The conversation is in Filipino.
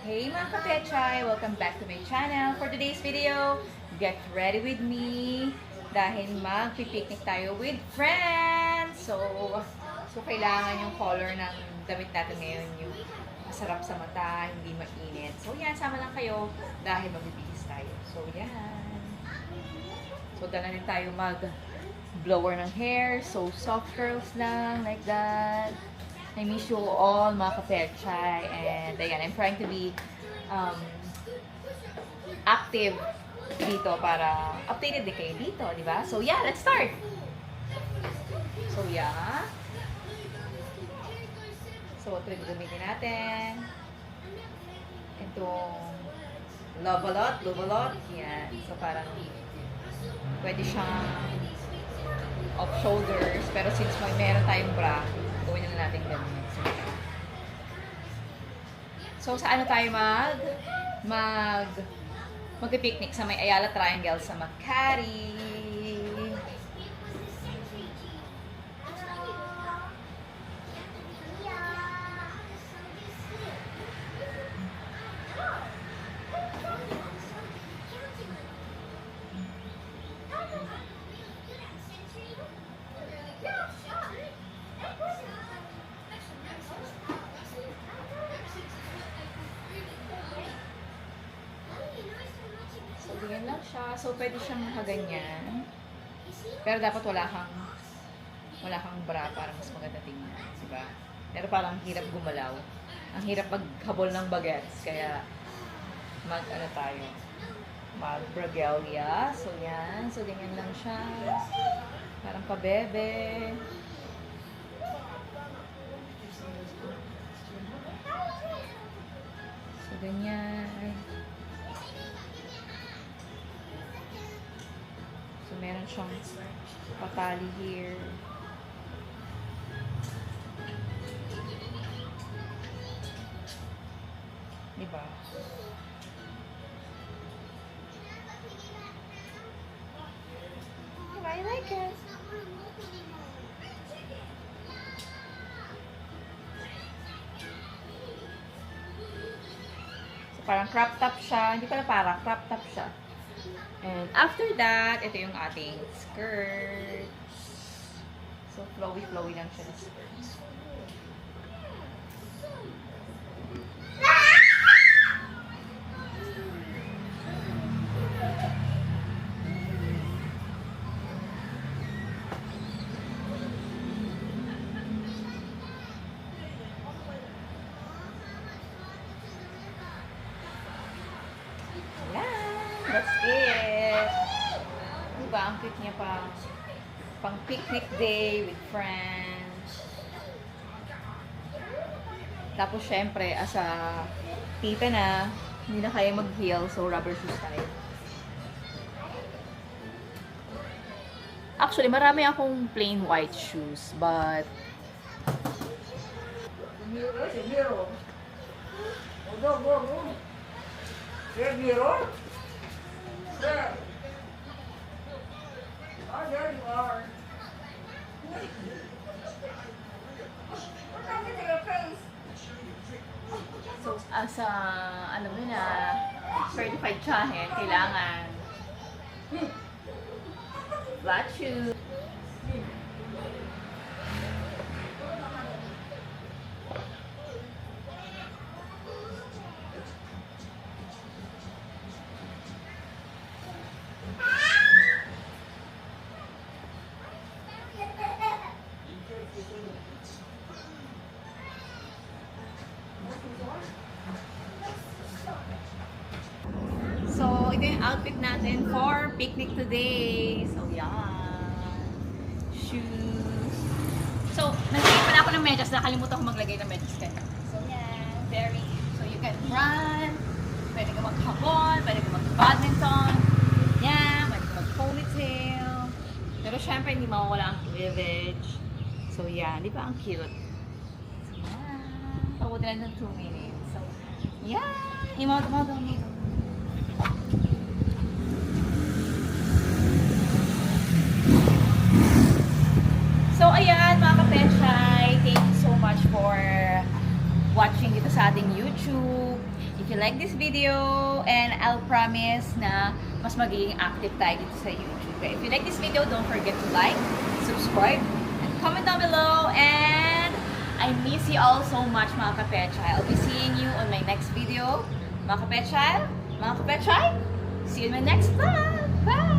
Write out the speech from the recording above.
Hey mga kapechay! Welcome back to my channel. For today's video, get ready with me dahil magpipiknik tayo with friends! So kailangan yung color ng damit natin ngayon yung masarap sa mata, hindi mainit. So yan, sama lang kayo dahil magbibihis tayo. So yan. So dala rin tayo mag-blower ng hair. So soft curls lang, like that. I miss you all, mga kapechay. And ayan, I'm trying to be active dito para updated din kayo dito, di ba? So yeah, let's start! So yeah. So ito yung gagamitin natin. Itong Love-A-Lot. Yan. So parang pwede siyang off shoulders. Pero since meron tayong bra, gawin na natin ganun. So, saan na tayo mag-picnic sa may Ayala Triangle sa Makati. Ganyan lang siya. So, pwede siyang nakaganyan. Pero dapat wala kang bra para mas maganda tingnan. Diba? Pero parang hirap gumalaw. Ang hirap maghabol ng bagets. Kaya, mag-bragelia. So, yan. So, ganyan lang siya. Parang pabebe. So, ganyan. So, meron siyang patali here. Diba? I like it. So, parang crop top siya. Hindi pala parang crop top siya. And after that, ito yung ating skirt. So, flowy-flowy lang siya na skirt. That's it. Diba? Ang cute niya pang picnic day with friends. Tapos syempre, as a tita na, hindi na kaya mag-heel, so rubber shoes tayo. Actually, marami akong plain white shoes, but Mirror. Go. Red mirror? There. Oh, there you are. What happened to your face? so as a, alam mo na, certified tsahin, kailangan flat shoes. So, ito yung outfit natin for picnic today. So, yan. Shoes. So, naglagay pa na ako ng medyas. Nakalimutan ko maglagay ng medyas kanina. So, yan. So, you can run. Pwede ka maghabon. Pwede ka mag-badminton. Yan. Pwede ka mag-ponytail. Pero, syempre, hindi mawawala ang cleavage. So, yan. Di ba ang cute? So, yan. Pabuti lang ng 2 minutes. So, yan. Imoto. So, ayan mga kapechay, thank you so much for watching dito sa ating YouTube. if you like this video, and I'll promise na mas magiging active tayo dito sa YouTube. If you like this video, don't forget to like, subscribe, and comment down below. And I miss you all so much, mga kapechay. I'll be seeing you on my next video. Mga kapechay, see you in my next vlog. Bye!